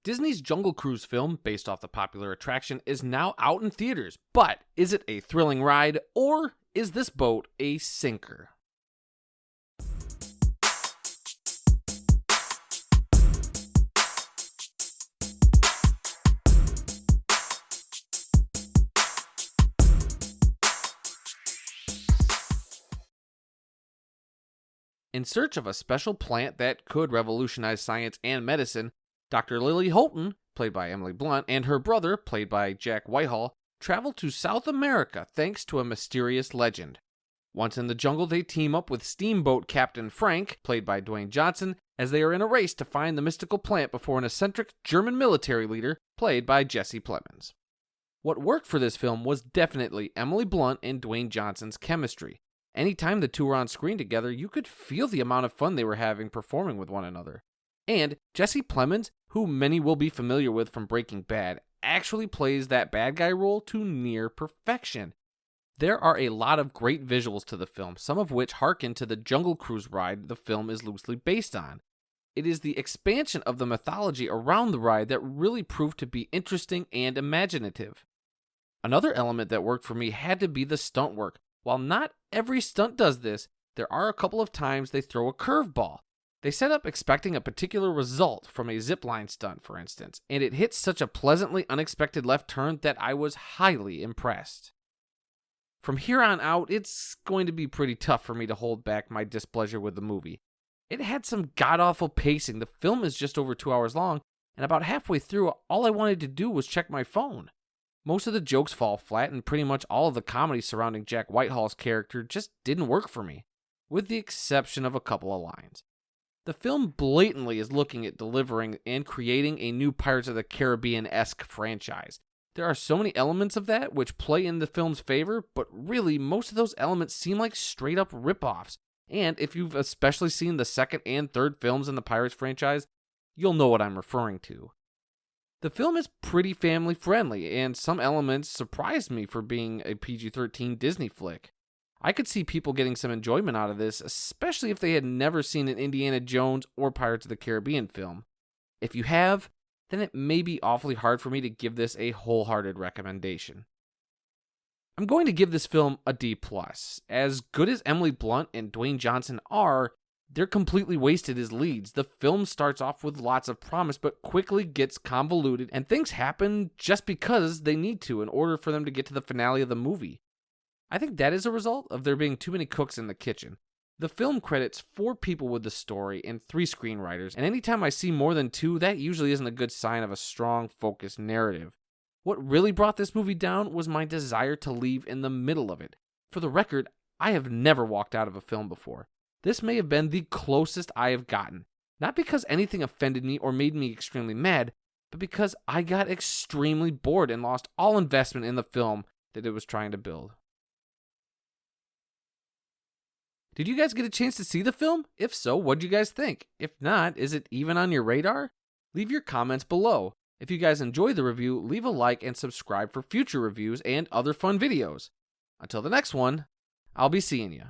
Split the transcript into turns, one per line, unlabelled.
Disney's Jungle Cruise film, based off the popular attraction, is now out in theaters. But is it a thrilling ride, or is this boat a sinker? In search of a special plant that could revolutionize science and medicine, Dr. Lily Houghton, played by Emily Blunt, and her brother, played by Jack Whitehall, travel to South America thanks to a mysterious legend. Once in the jungle, they team up with Steamboat Captain Frank, played by Dwayne Johnson, as they are in a race to find the mystical plant before an eccentric German military leader, played by Jesse Plemons. What worked for this film was definitely Emily Blunt and Dwayne Johnson's chemistry. Anytime the two were on screen together, you could feel the amount of fun they were having performing with one another. And Jesse Plemons, who many will be familiar with from Breaking Bad, actually plays that bad guy role to near perfection. There are a lot of great visuals to the film, some of which harken to the Jungle Cruise ride the film is loosely based on. It is the expansion of the mythology around the ride that really proved to be interesting and imaginative. Another element that worked for me had to be the stunt work. While not every stunt does this, there are a couple of times they throw a curveball. They set up expecting a particular result from a zipline stunt, for instance, and it hits such a pleasantly unexpected left turn that I was highly impressed. From here on out, it's going to be pretty tough for me to hold back my displeasure with the movie. It had some god-awful pacing. The film is just over 2 hours long, and about halfway through, all I wanted to do was check my phone. Most of the jokes fall flat, and pretty much all of the comedy surrounding Jack Whitehall's character just didn't work for me, with the exception of a couple of lines. The film blatantly is looking at delivering and creating a new Pirates of the Caribbean-esque franchise. There are so many elements of that which play in the film's favor, but really, most of those elements seem like straight-up rip-offs. And if you've especially seen the second and third films in the Pirates franchise, you'll know what I'm referring to. The film is pretty family-friendly, and some elements surprised me for being a PG-13 Disney flick. I could see people getting some enjoyment out of this, especially if they had never seen an Indiana Jones or Pirates of the Caribbean film. If you have, then it may be awfully hard for me to give this a wholehearted recommendation. I'm going to give this film a D+. As good as Emily Blunt and Dwayne Johnson are, they're completely wasted as leads. The film starts off with lots of promise, but quickly gets convoluted, and things happen just because they need to in order for them to get to the finale of the movie. I think that is a result of there being too many cooks in the kitchen. The film credits 4 people with the story and 3 screenwriters, and anytime I see more than 2, that usually isn't a good sign of a strong, focused narrative. What really brought this movie down was my desire to leave in the middle of it. For the record, I have never walked out of a film before. This may have been the closest I have gotten, not because anything offended me or made me extremely mad, but because I got extremely bored and lost all investment in the film that it was trying to build. Did you guys get a chance to see the film? If so, what'd you guys think? If not, is it even on your radar? Leave your comments below. If you guys enjoyed the review, leave a like and subscribe for future reviews and other fun videos. Until the next one, I'll be seeing you.